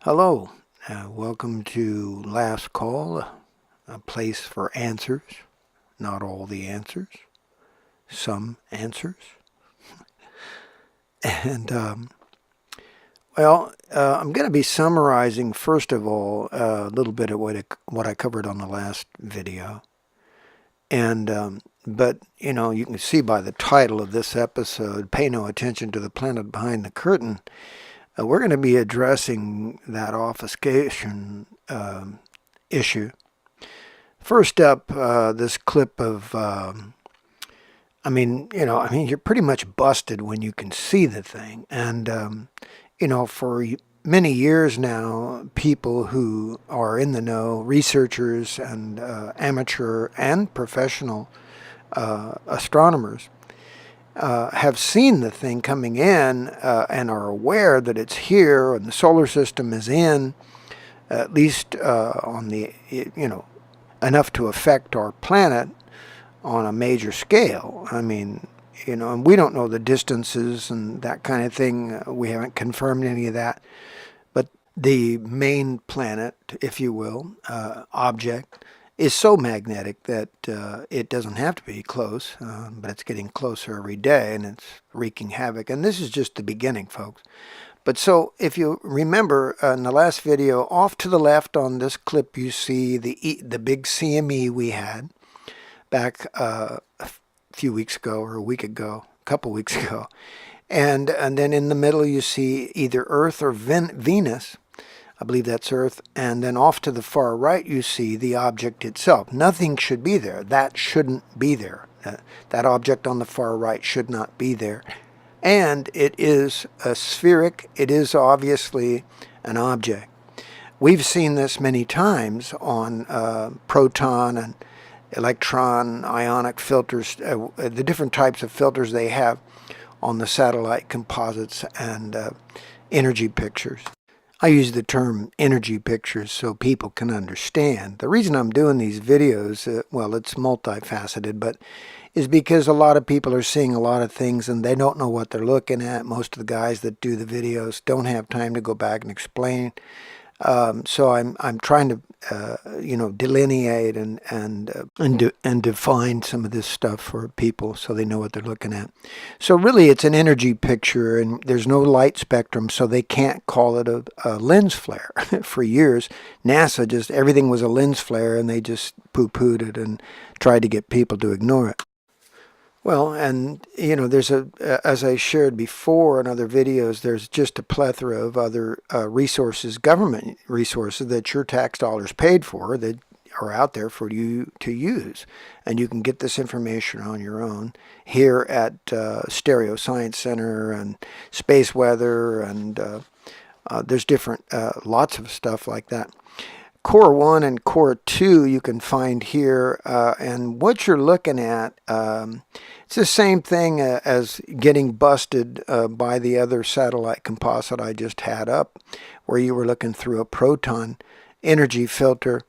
Hello, welcome to Last Call, a place for answers. Not all the answers, some answers. And, I'm going to be summarizing, first of all, a little bit of what I covered on the last video. But, you can see by the title of this episode, Pay No Attention to the Planet Behind the Curtain. We're going to be addressing that obfuscation issue. First up, this clip of, you're pretty much busted when you can see the thing. And, for many years now, people who are in the know, researchers and amateur and professional astronomers, have seen the thing coming in and are aware that it's here and the solar system is in, at least on the, enough to affect our planet on a major scale. And we don't know the distances and that kind of thing. We haven't confirmed any of that. But the main planet, if you will, object, is so magnetic that it doesn't have to be close, but it's getting closer every day and it's wreaking havoc. And this is just the beginning, folks. But so if you remember in the last video, off to the left on this clip, you see the big CME we had back a few weeks ago or a couple weeks ago. And then in the middle, you see either Earth or Venus. I believe that's Earth. And then off to the far right, you see the object itself. Nothing should be there. That shouldn't be there. That object on the far right should not be there. And it is a spheric. It is obviously an object. We've seen this many times on proton and electron ionic filters, the different types of filters they have on the satellite composites and energy pictures. I use the term energy pictures so people can understand. The reason I'm doing these videos, it's multifaceted, but is because a lot of people are seeing a lot of things and they don't know what they're looking at. Most of the guys that do the videos don't have time to go back and explain. So I'm trying to delineate and define some of this stuff for people so they know what they're looking at. So really, it's an energy picture, and there's no light spectrum, so they can't call it a lens flare. For years, NASA everything was a lens flare, and they just poo-pooed it and tried to get people to ignore it. Well, and, there's as I shared before in other videos, there's just a plethora of other resources, government resources that your tax dollars paid for that are out there for you to use. And you can get this information on your own here at Stereo Science Center and Space Weather, and there's different, lots of stuff like that. Core 1 and Core 2 you can find here, and what you're looking at, it's the same thing as getting busted by the other satellite composite I just had up, where you were looking through a proton energy filter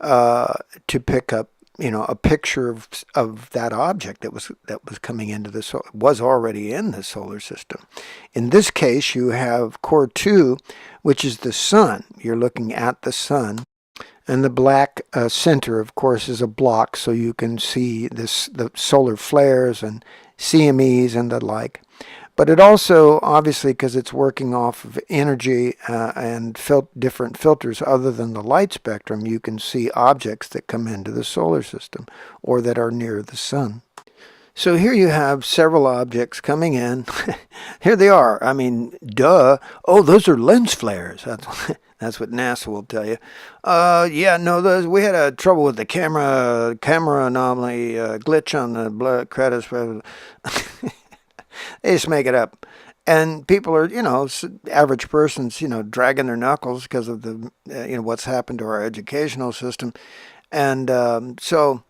to pick up, a picture of that object that was coming into was already in the solar system. In this case, you have Core 2, which is the sun. You're looking at the sun. And the black center, of course, is a block, so you can see the solar flares and CMEs and the like. But it also, obviously, because it's working off of energy and different filters other than the light spectrum, you can see objects that come into the solar system or that are near the sun. So here you have several objects coming in. Here they are. I mean, duh. Oh, those are lens flares. That's what NASA will tell you. We had trouble with the camera anomaly, glitch on the blood credits. They just make it up. And people are, average persons, dragging their knuckles because of the, what's happened to our educational system. And so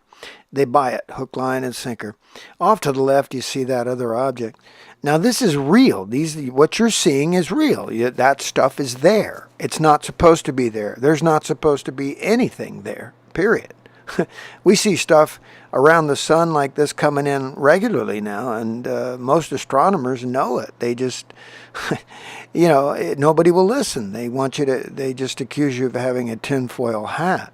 they buy it, hook, line, and sinker. Off to the left, you see that other object. Now, this is real. What you're seeing is real. That stuff is there. It's not supposed to be there. There's not supposed to be anything there, period. We see stuff around the sun like this coming in regularly now, and most astronomers know it. They just, nobody will listen. They want you to, they just accuse you of having a tinfoil hat.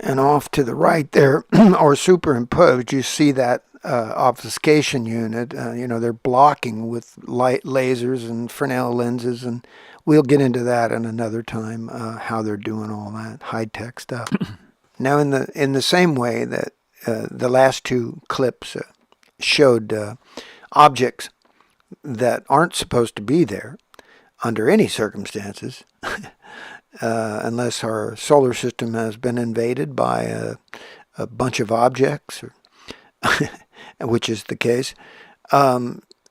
And off to the right there, or superimposed, you see that obfuscation unit. They're blocking with light lasers and Fresnel lenses, and we'll get into that in another time, how they're doing all that high-tech stuff. Now, in the same way that the last two clips showed objects that aren't supposed to be there under any circumstances, unless our solar system has been invaded by a bunch of objects, which is the case.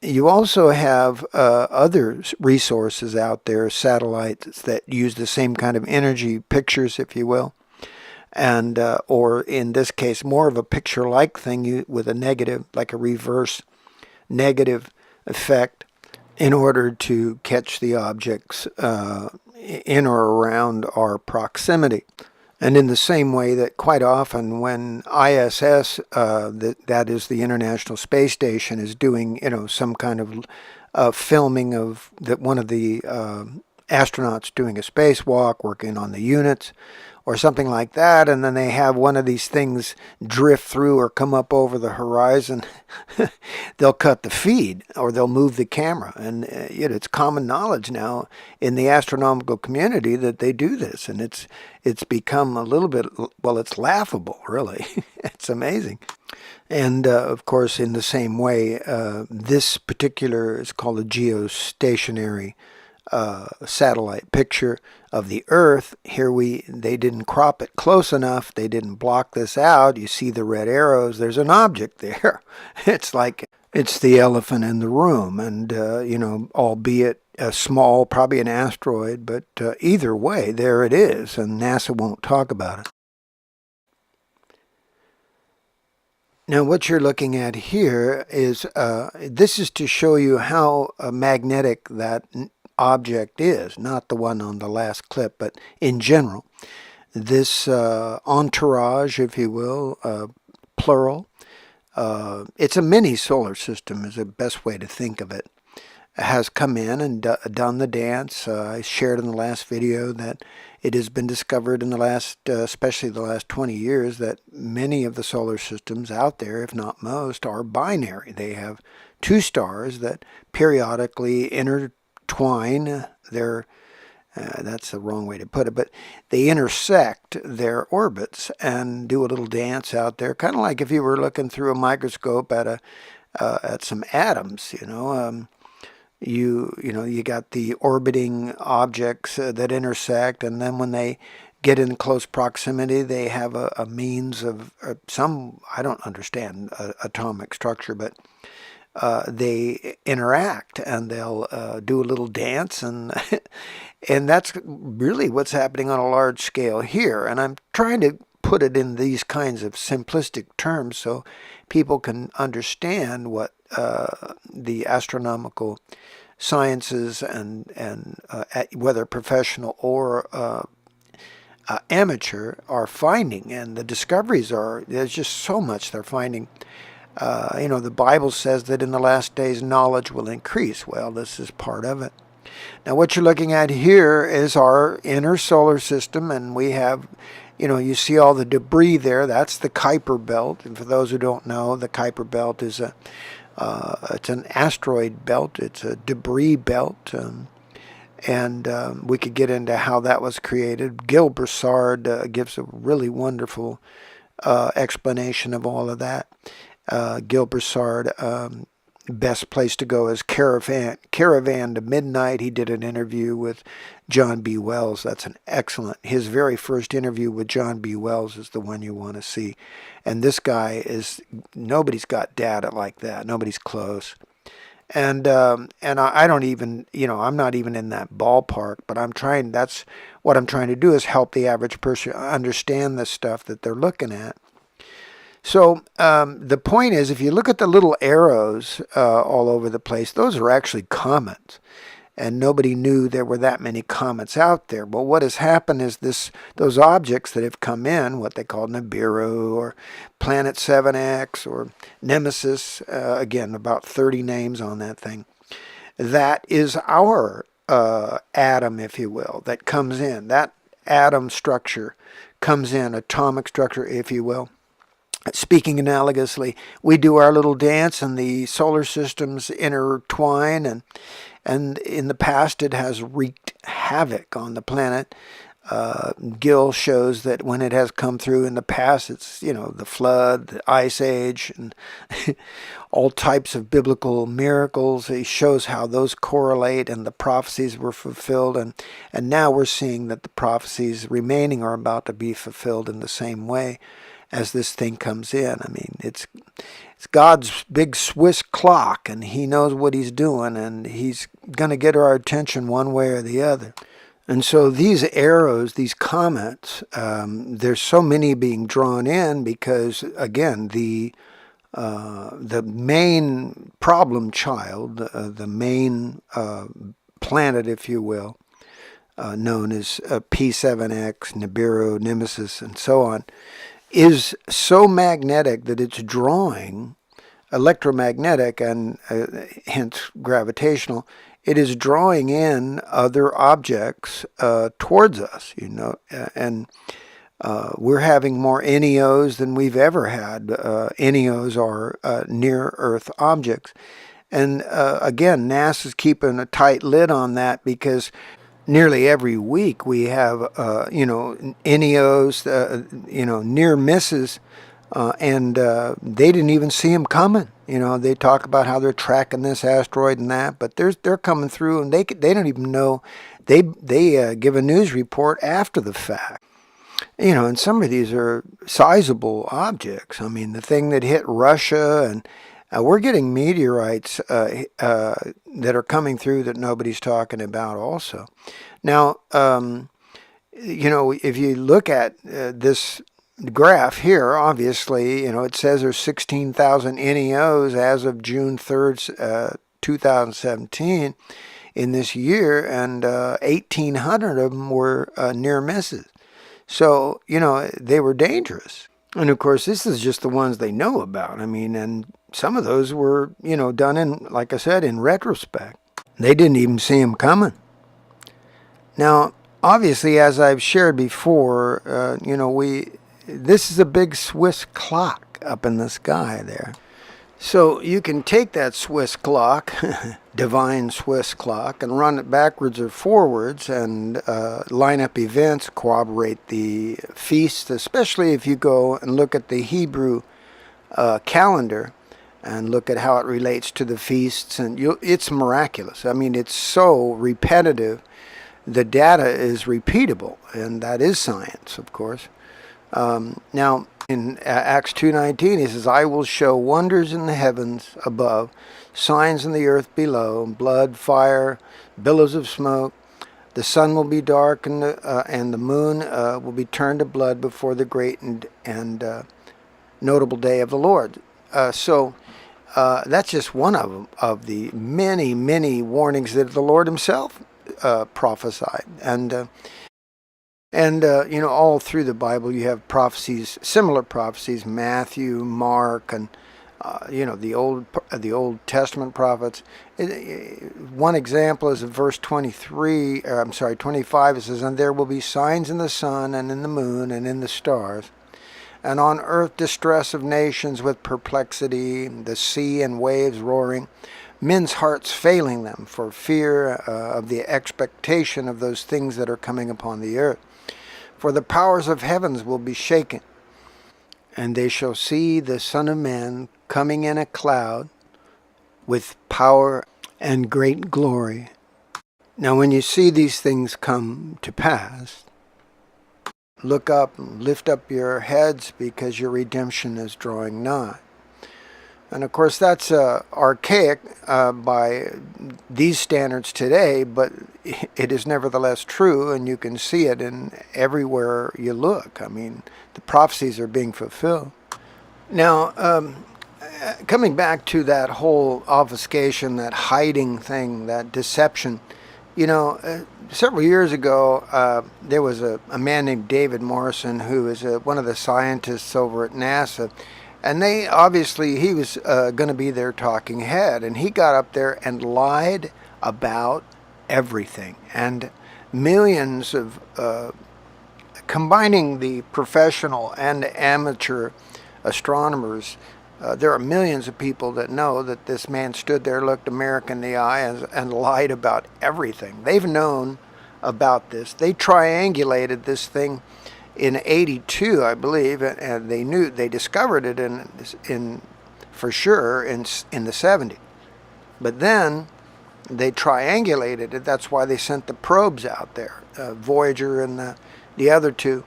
You also have other resources out there, satellites that use the same kind of energy pictures, if you will, and or in this case, more of a picture-like thing with a negative, like a reverse negative effect, in order to catch the objects in or around our proximity. And in the same way that quite often when ISS, that is the International Space Station, is doing, some kind of filming of that one of the astronauts doing a spacewalk, working on the units, or something like that, and then they have one of these things drift through or come up over the horizon, they'll cut the feed or they'll move the camera. And it's common knowledge now in the astronomical community that they do this, and it's become a little bit, well, it's laughable, really. It's amazing. And of course, in the same way, this particular is called a geostationary satellite picture of the Earth. Here they didn't crop it close enough. They didn't block this out. You see the red arrows. There's an object there. It's like it's the elephant in the room, and albeit a small, probably an asteroid, but either way, there it is, and NASA won't talk about it. Now, what you're looking at here is this is to show you how magnetic that object is, not the one on the last clip, but in general. This entourage, if you will, plural, it's a mini solar system is the best way to think of it, has come in and done the dance. I shared in the last video that it has been discovered in the last, especially the last 20 years, that many of the solar systems out there, if not most, are binary. They have two stars that periodically intertwine that's the wrong way to put it, but they intersect their orbits and do a little dance out there, kind of like if you were looking through a microscope at some atoms. You got the orbiting objects that intersect, and then when they get in close proximity, they have a means of some, I don't understand atomic structure, but they interact and they'll do a little dance, and and that's really what's happening on a large scale here. And I'm trying to put it in these kinds of simplistic terms so people can understand what the astronomical sciences and whether professional or amateur are finding. And the discoveries there's just so much they're finding. The Bible says that in the last days knowledge will increase. Well, this is part of it. Now, what you're looking at here is our inner solar system, and we have, you see all the debris there. That's the Kuiper belt. And for those who don't know, the Kuiper belt is it's an asteroid belt. It's a debris belt. And we could get into how that was created. Gil Broussard gives a really wonderful explanation of all of that. Gil Broussard, best place to go is Caravan to Midnight. He did an interview with John B. Wells. That's an excellent, his very first interview with John B. Wells is the one you want to see. And this guy nobody's got data like that. Nobody's close. And I don't even, I'm not even in that ballpark, but that's what I'm trying to do, is help the average person understand the stuff that they're looking at. So the point is, if you look at the little arrows all over the place, those are actually comets. and nobody knew there were that many comets out there. But what has happened is those objects that have come in, what they call Nibiru or Planet 7X or Nemesis, again, about 30 names on that thing, that is our atom, if you will, that comes in. That atom structure comes in, atomic structure, if you will. Speaking analogously, we do our little dance and the solar systems intertwine, and in the past it has wreaked havoc on the planet. Gill shows that when it has come through in the past, it's, the flood, the ice age, and all types of biblical miracles. He shows how those correlate and the prophecies were fulfilled, and now we're seeing that the prophecies remaining are about to be fulfilled in the same way as this thing comes in. I mean, it's God's big Swiss clock, and he knows what he's doing, and he's going to get our attention one way or the other. And so these arrows, these comets, there's so many being drawn in because, again, the main problem child, the main planet, if you will, known as P7X, Nibiru, Nemesis, and so on, is so magnetic that it's drawing electromagnetic and hence gravitational. It is drawing in other objects towards us, and we're having more NEOs than we've ever had. NEOs are near-Earth objects. And again, NASA's keeping a tight lid on that because nearly every week we have, NEOs, near misses, and they didn't even see them coming. They talk about how they're tracking this asteroid and that, but they're coming through, and they don't even know. They give a news report after the fact. And some of these are sizable objects. I mean, the thing that hit Russia, and we're getting meteorites that are coming through that nobody's talking about also. Now, if you look at this graph here, obviously, it says there's 16,000 NEOs as of June 3rd, 2017 in this year, and 1,800 of them were near misses. So, they were dangerous. And of course, this is just the ones they know about. I mean, and some of those were, done in, like I said, in retrospect. They didn't even see them coming. Now, obviously, as I've shared before, this is a big Swiss clock up in the sky there. So you can take that Swiss clock, divine Swiss clock, and run it backwards or forwards and line up events, corroborate the feasts, especially if you go and look at the Hebrew calendar and look at how it relates to the feasts. And it's miraculous. I mean, it's so repetitive. The data is repeatable, and that is science, of course. Now, in Acts 2:19, he says, "I will show wonders in the heavens above, signs in the earth below, blood, fire, billows of smoke. The sun will be dark, and the moon will be turned to blood before the great and notable day of the Lord." So that's just one of the many, many warnings that the Lord himself prophesied. And all through the Bible you have prophecies, similar prophecies, Matthew, Mark, and the Old Testament prophets. One example is in verse 25. It says, "And there will be signs in the sun and in the moon and in the stars, and on earth distress of nations with perplexity, the sea and waves roaring, men's hearts failing them for fear of the expectation of those things that are coming upon the earth. For the powers of heavens will be shaken, and they shall see the Son of Man coming in a cloud with power and great glory." Now, when you see these things come to pass, look up and lift up your heads, because your redemption is drawing nigh. And of course, that's archaic by these standards today, but it is nevertheless true, and you can see it in everywhere you look. I mean, the prophecies are being fulfilled. Now, coming back to that whole obfuscation, that hiding thing, that deception, Several years ago, there was a man named David Morrison who is one of the scientists over at NASA. And they obviously, he was going to be their talking head. And he got up there and lied about everything. And millions of, combining the professional and amateur astronomers, there are millions of people that know that this man stood there, looked America in the eye, and lied about everything. They've known about this. They triangulated this thing in '82, I believe, and they discovered it in for sure in the '70s. But then they triangulated it. That's why they sent the probes out there, Voyager and the other two,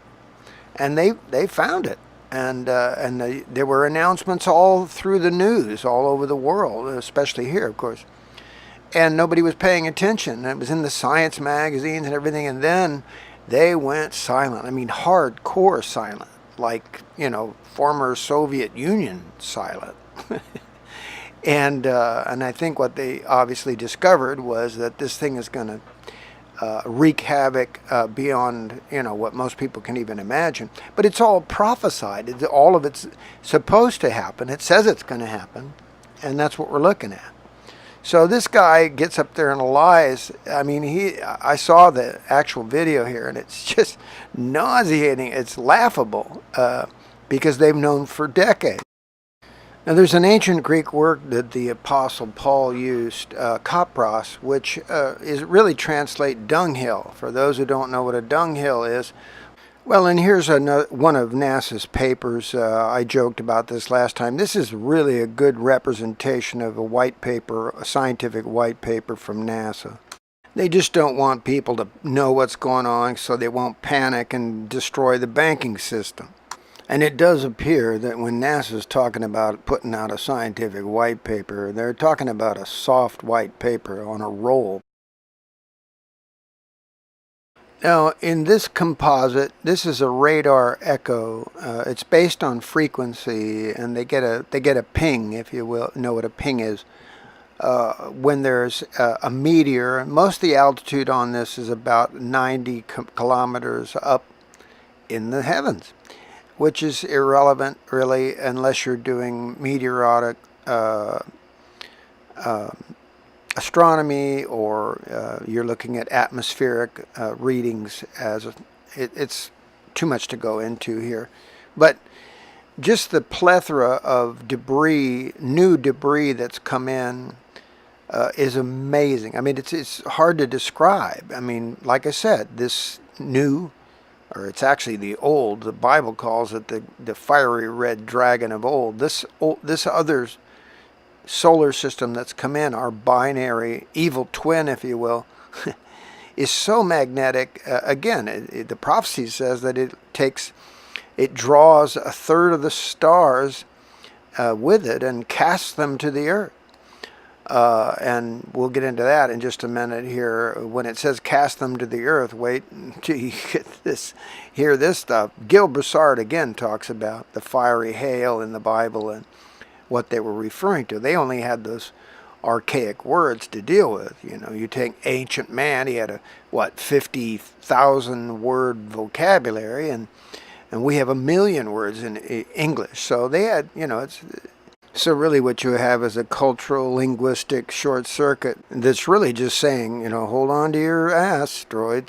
and they found it. And there were announcements all through the news, all over the world, especially here, of course. And nobody was paying attention. It was in the science magazines and everything. And then they went silent. I mean, hardcore silent, like, former Soviet Union silent. And I think what they obviously discovered was that this thing is going to wreak havoc beyond what most people can even imagine. But it's all prophesied. All of it's supposed to happen. It says it's going to happen, and that's what we're looking at. So this guy gets up there and lies. I mean, I saw the actual video here, and it's just nauseating. It's laughable because they've known for decades. Now, there's an ancient Greek word that the Apostle Paul used, kopros, which is really translate dunghill. For those who don't know what a dunghill is, well, and here's one of NASA's papers. I joked about this last time. This is really a good representation of a white paper, a scientific white paper from NASA. They just don't want people to know what's going on so they won't panic and destroy the banking system. And it does appear that when NASA's talking about putting out a scientific white paper, they're talking about a soft white paper on a roll. Now, in this composite, this is a radar echo. It's based on frequency, and they get a ping, if you will know what a ping is. When there's a meteor, most of the altitude on this is about 90 kilometers up in the heavens, which is irrelevant, really, unless you're doing meteoric astronomy or you're looking at atmospheric readings. It's too much to go into here. But just the plethora of debris, new debris that's come in, is amazing. I mean, it's hard to describe. I mean, like I said, this new, or it's actually the old, the Bible calls it the fiery red dragon of old. This other solar system that's come in, our binary evil twin, if you will, is so magnetic. Again, the prophecy says that it draws a third of the stars with it and casts them to the earth. And we'll get into that in just a minute here. When it says cast them to the earth, wait until you hear this stuff. Gil Broussard again talks about the fiery hail in the Bible and what they were referring to. They only had those archaic words to deal with. You take ancient man, he had 50,000 word vocabulary, and we have 1 million words in English. So they had, so really what you have is a cultural linguistic short circuit that's really just saying, hold on to your asteroids.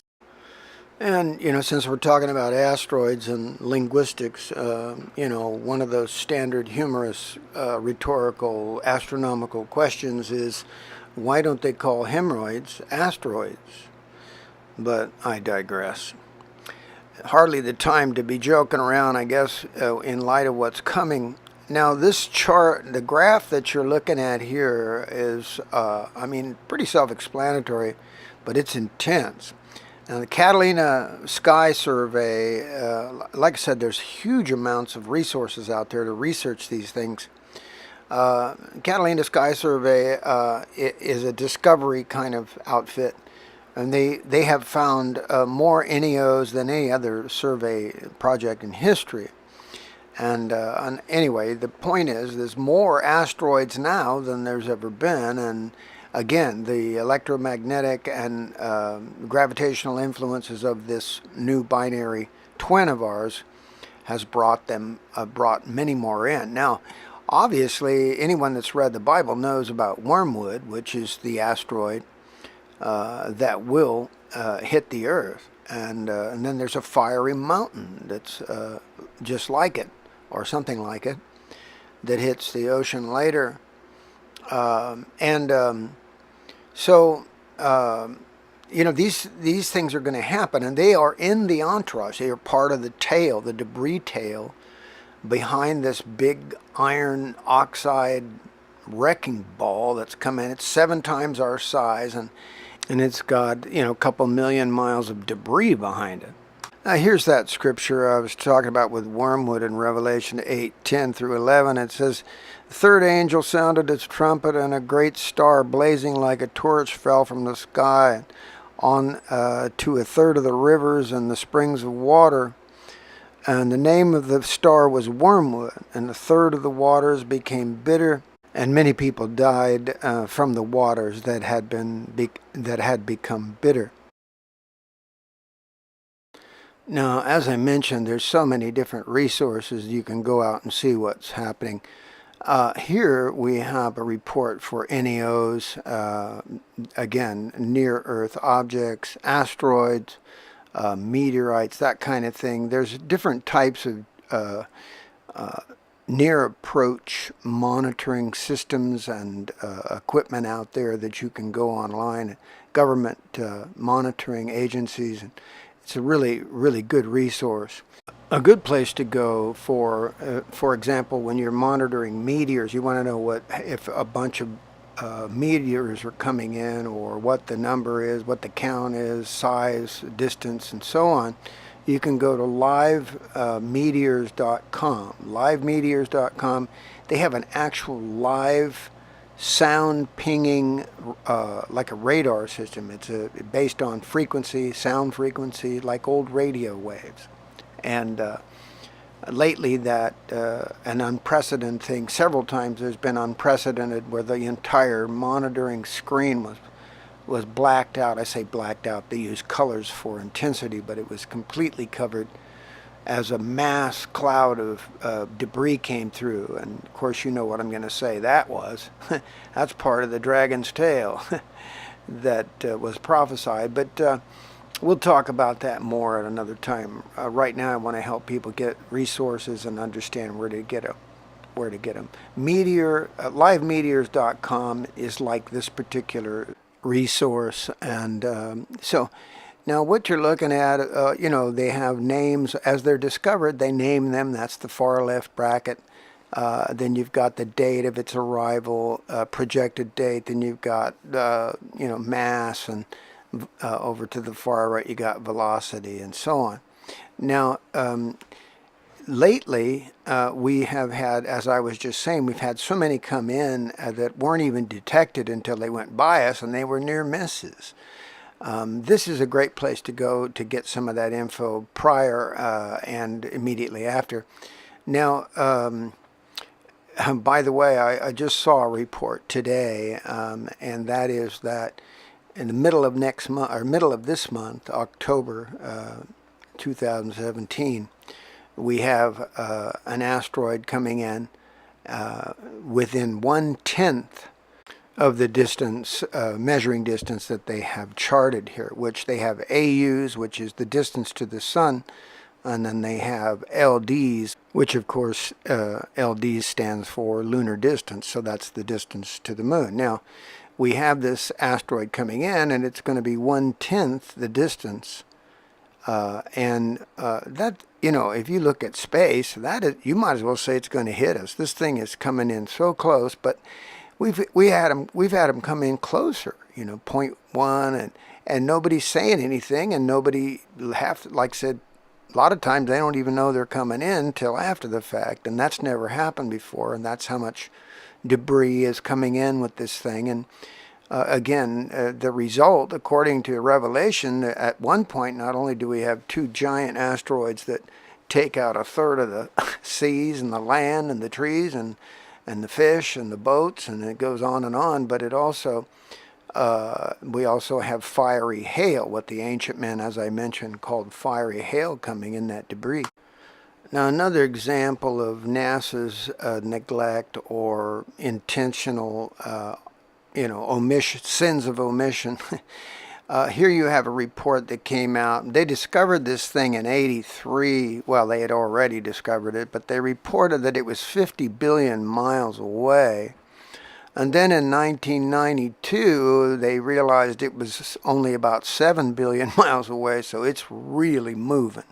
And, since we're talking about asteroids and linguistics, one of those standard humorous rhetorical astronomical questions is, why don't they call hemorrhoids asteroids? But I digress. Hardly the time to be joking around, I guess, in light of what's coming. Now, this chart, the graph that you're looking at here is, pretty self-explanatory, but it's intense. Now, the Catalina Sky Survey, like I said, there's huge amounts of resources out there to research these things. Catalina Sky Survey is a discovery kind of outfit, and they have found more NEOs than any other survey project in history. And anyway, the point is there's more asteroids now than there's ever been, and again, the electromagnetic and gravitational influences of this new binary twin of ours has brought many more in. Now, obviously, anyone that's read the Bible knows about wormwood, which is the asteroid that will hit the Earth, and then there's a fiery mountain that's just like it, or something like it, that hits the ocean later. So these things are going to happen, and they are in the entourage. They are part of the tail, the debris tail, behind this big iron oxide wrecking ball that's coming. It's 7 times our size, and it's got a couple million miles of debris behind it. Now here's that scripture I was talking about with wormwood in Revelation 8:10 through 11. It says, "The third angel sounded his trumpet, and a great star blazing like a torch fell from the sky on to a third of the rivers and the springs of water. And the name of the star was Wormwood, and a third of the waters became bitter, and many people died from the waters that had become bitter." Now, as I mentioned, there's so many different resources you can go out and see what's happening. Here we have a report for NEOs, again, near-Earth objects, asteroids, meteorites, that kind of thing. There's different types of near-approach monitoring systems and equipment out there that you can go online, government monitoring agencies. It's a really, really good resource. A good place to go for example, when you're monitoring meteors, you want to know if a bunch of meteors are coming in, or what the number is, what the count is, size, distance, and so on. You can go to livemeteors.com. Livemeteors.com. They have an actual live sound pinging, like a radar system. It's based on frequency, sound frequency, like old radio waves. And lately, that an unprecedented thing. Several times there's been unprecedented where the entire monitoring screen was blacked out. I say blacked out. They use colors for intensity, but it was completely covered as a mass cloud of debris came through. And of course, you know what I'm going to say that was. That's part of the dragon's tail that was prophesied. But we'll talk about that more at another time. Right now, I want to help people get resources and understand where to get them. Livemeteors.com is like this particular resource, and so. Now, what you're looking at, they have names as they're discovered. They name them. That's the far left bracket. Then you've got the date of its arrival, projected date. Then you've got, mass, and over to the far right, you got velocity, and so on. Now, lately, we have had, as I was just saying, we've had so many come in that weren't even detected until they went by us, and they were near misses. This is a great place to go to get some of that info prior and immediately after. Now, by the way, I just saw a report today, and that is that in the middle of next month, or middle of this month, October 2017, we have an asteroid coming in within 1/10 of the distance, measuring distance that they have charted here, which they have AUs, which is the distance to the sun, and then they have LDs, which of course LD stands for lunar distance, so that's the distance to the moon. Now, we have this asteroid coming in, and it's going to be 1/10 the distance, and that, if you look at space, you might as well say it's going to hit us. This thing is coming in so close, but we've had them come in closer, 0.1, and nobody's saying anything, and nobody like I said, a lot of times they don't even know they're coming in till after the fact, and that's never happened before, and that's how much debris is coming in with this thing. And again, the result, according to Revelation, at one point, not only do we have 2 giant asteroids that take out a third of the seas and the land and the trees and the fish and the boats, and it goes on, but it also We also have fiery hail, what the ancient men, as I mentioned, called fiery hail coming in that debris. Now, another example of NASA's neglect or intentional, sins of omission. Here you have a report that came out. They discovered this thing in '83. Well, they had already discovered it, but they reported that it was 50 billion miles away. And then in 1992, they realized it was only about 7 billion miles away, so it's really moving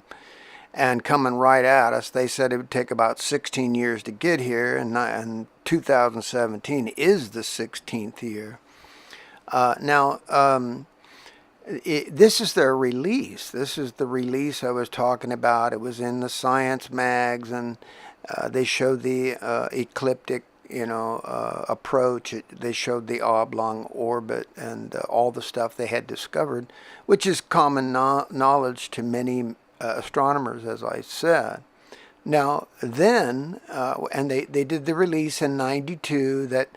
and coming right at us. They said it would take about 16 years to get here, and 2017 is the 16th year. This is their release. This is the release I was talking about. It was in the Science mags, and they showed the ecliptic, approach. They showed the oblong orbit and all the stuff they had discovered, which is common knowledge to many astronomers, as I said. Now, then, and they did the release in '92 that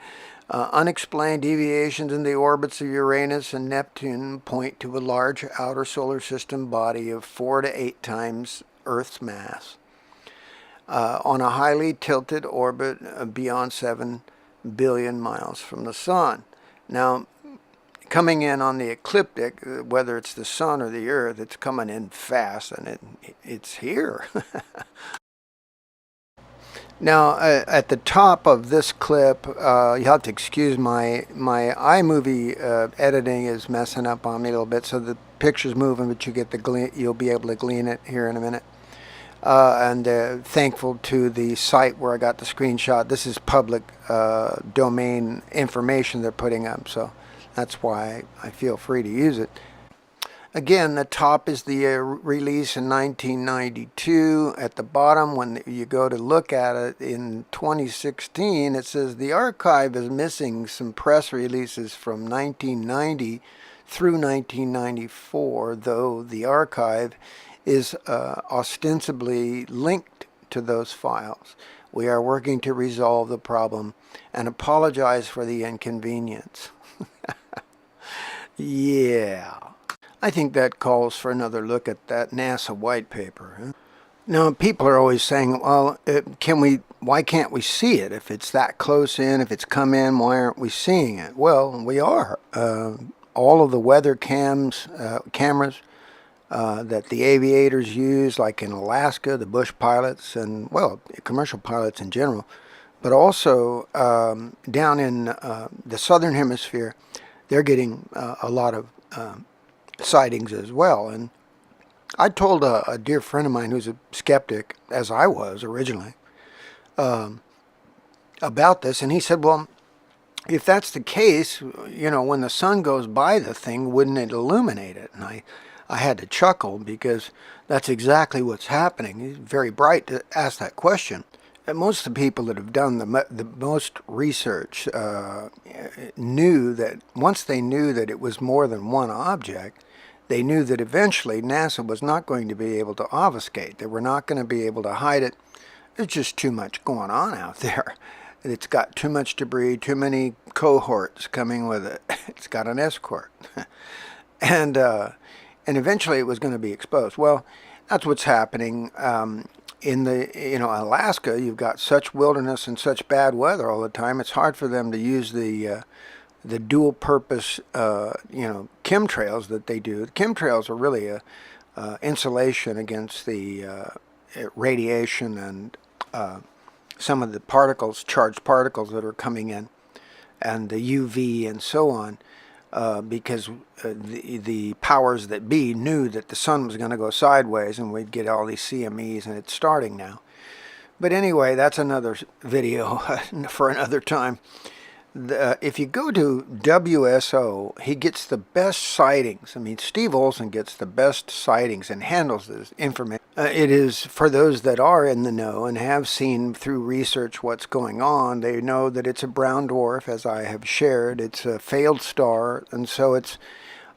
unexplained deviations in the orbits of Uranus and Neptune point to a large outer solar system body of 4 to 8 times Earth's mass on a highly tilted orbit beyond 7 billion miles from the Sun. Now, coming in on the ecliptic, whether it's the Sun or the Earth, it's coming in fast, and it's here. Now, at the top of this clip, you have to excuse my iMovie editing is messing up on me a little bit, so the picture's moving, but you'll be able to glean it here in a minute. And thankful to the site where I got the screenshot. This is public domain information they're putting up, so that's why I feel free to use it. Again, the top is the release in 1992. At the bottom, when you go to look at it in 2016, it says the archive is missing some press releases from 1990 through 1994, though the archive is ostensibly linked to those files. We are working to resolve the problem and apologize for the inconvenience. Yeah. I think that calls for another look at that NASA white paper. Huh? Now, people are always saying, well, why can't we see it? If it's that close in, if it's come in, why aren't we seeing it? Well, we are. All of the weather cameras that the aviators use, like in Alaska, the bush pilots, and, well, commercial pilots in general, but also down in the southern hemisphere, they're getting a lot of sightings as well. And I told a dear friend of mine who's a skeptic, as I was originally, about this, and he said, well, if that's the case, when the sun goes by the thing, wouldn't it illuminate it? And I had to chuckle, because that's exactly what's happening. He's very bright to ask that question. And most of the people that have done the most research knew that once they knew that it was more than one object, they knew that eventually NASA was not going to be able to obfuscate. They were not going to be able to hide it. There's just too much going on out there. It's got too much debris, too many cohorts coming with it. It's got an escort. And eventually it was going to be exposed. Well, that's what's happening. In Alaska, you've got such wilderness and such bad weather all the time. It's hard for them to use the dual-purpose, chemtrails that they do. The chemtrails are really a insulation against the radiation and some of the particles, charged particles that are coming in, and the UV and so on. Because the powers that be knew that the sun was going to go sideways and we'd get all these CMEs, and it's starting now. But anyway, that's another video for another time. If you go to WSO, he gets the best sightings. I mean, Steve Olson gets the best sightings and handles this information. It is for those that are in the know and have seen through research what's going on. They know that it's a brown dwarf, as I have shared. It's a failed star, and so it's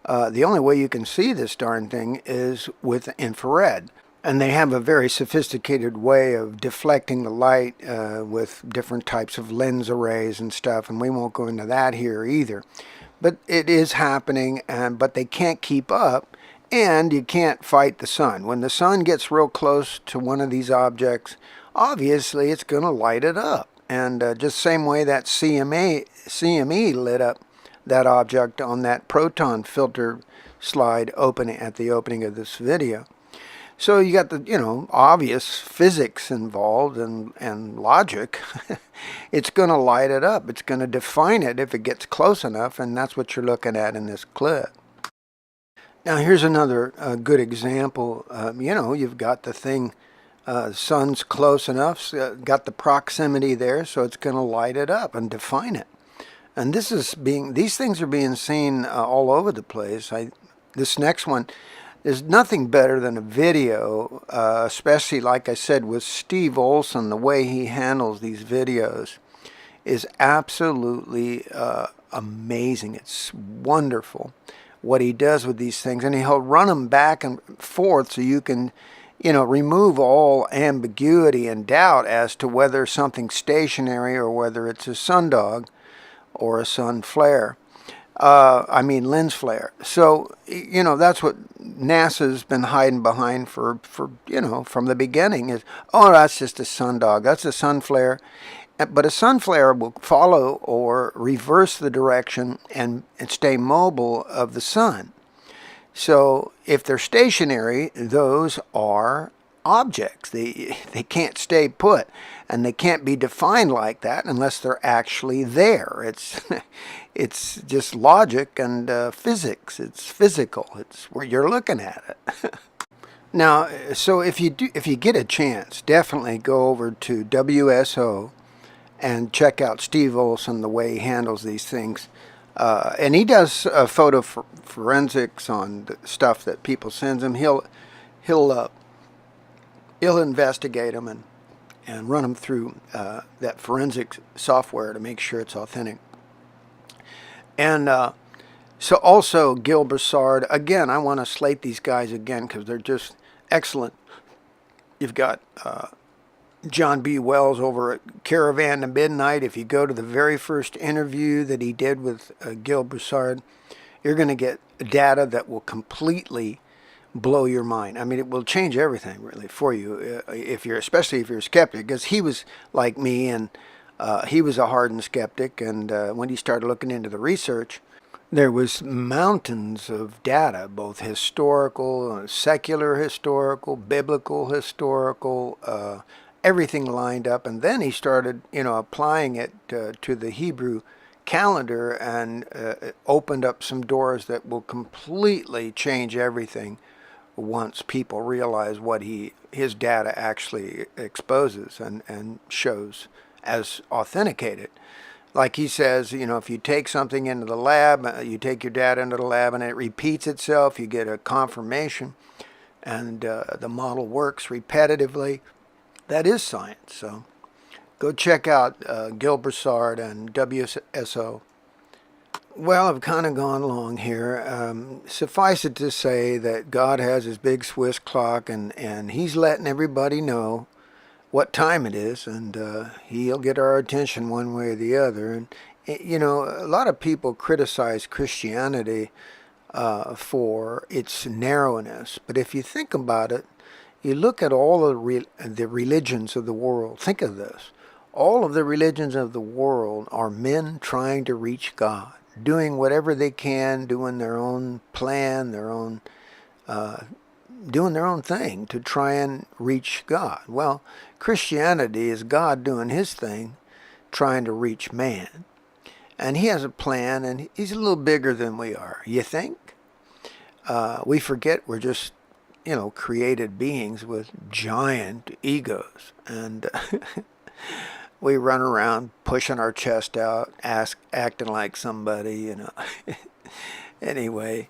the only way you can see this darn thing is with infrared. And they have a very sophisticated way of deflecting the light with different types of lens arrays and stuff, and we won't go into that here either. but it is happening, but they can't keep up, and you can't fight the sun. When the sun gets real close to one of these objects, obviously it's going to light it up. And just same way that CME lit up that object on that proton filter slide opening at the opening of this video. So you got the, obvious physics involved and logic. It's going to light it up. It's going to define it if it gets close enough, and that's what you're looking at in this clip. Now here's another good example. You've got the thing, sun's close enough, got the proximity there, so it's going to light it up and define it. And these things are being seen all over the place. This next one, there's nothing better than a video, especially, like I said, with Steve Olson. The way he handles these videos is absolutely amazing. It's wonderful what he does with these things. And he'll run them back and forth so you can, remove all ambiguity and doubt as to whether something's stationary or whether it's a sundog or a sun flare. Lens flare. So, that's what NASA's been hiding behind for from the beginning is, oh, that's just a sundog. That's a sun flare. But a sun flare will follow or reverse the direction and stay mobile of the sun. So if they're stationary, those are objects. They can't stay put, and they can't be defined like that unless they're actually there. It's just logic and physics. It's physical. It's where you're looking at it. Now, so if you get a chance, definitely go over to WSO and check out Steve Olson, the way he handles these things. And he does photo forensics on the stuff that people send him. He'll investigate them and run them through that forensic software to make sure it's authentic. And so also Gil Broussard. Again, I want to slate these guys again because they're just excellent. You've got John B. Wells over at Caravan to Midnight. If you go to the very first interview that he did with Gil Broussard, you're going to get data that will completely blow your mind. I mean, it will change everything really for you, especially if you're a skeptic, because he was like me, and he was a hardened skeptic, and when he started looking into the research, there was mountains of data, both historical, secular historical, biblical historical, everything lined up. And then he started, applying it to the Hebrew calendar, and opened up some doors that will completely change everything once people realize what his data actually exposes and shows as authenticated. Like he says, if you take something into the lab, you take your data into the lab and it repeats itself, you get a confirmation, and the model works repetitively. That is science. So go check out Gil Broussard and WSO. Well, I've kind of gone long here. Suffice it to say that God has his big Swiss clock, and he's letting everybody know what time it is, and he'll get our attention one way or the other. And a lot of people criticize Christianity for its narrowness, but if you think about it, you look at all the religions of the world. Think of this. All of the religions of the world are men trying to reach God, doing whatever they can, doing their own plan, doing their own thing to try and reach God. Well, Christianity is God doing his thing, trying to reach man. And he has a plan, and he's a little bigger than we are. You think? We forget we're just, created beings with giant egos. And we run around pushing our chest out, acting like somebody, Anyway,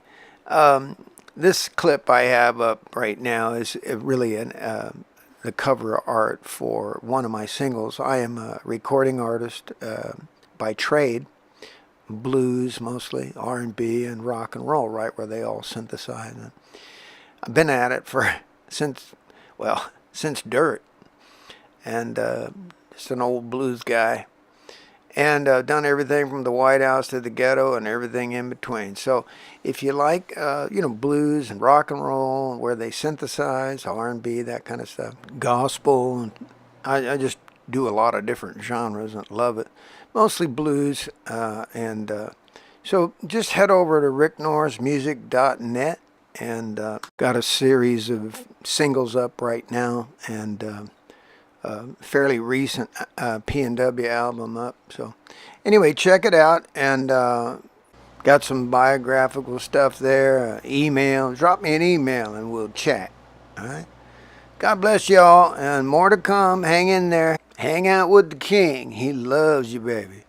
this clip I have up right now is really the cover art for one of my singles. I am a recording artist by trade, blues mostly, R&B, and rock and roll, right where they all synthesize. And I've been at it since dirt, and just an old blues guy. and done everything from the White House to the ghetto and everything in between. So if you like, blues and rock and roll, where they synthesize R&B, that kind of stuff, gospel, I just do a lot of different genres and love it. Mostly blues, and so just head over to ricknorrismusic.net, and got a series of singles up right now, and fairly recent P&W album up. So anyway, check it out, and got some biographical stuff there. Email, drop me an email and we'll chat. All right. God bless y'all, and more to come. Hang in there. Hang out with the king. He loves you, baby.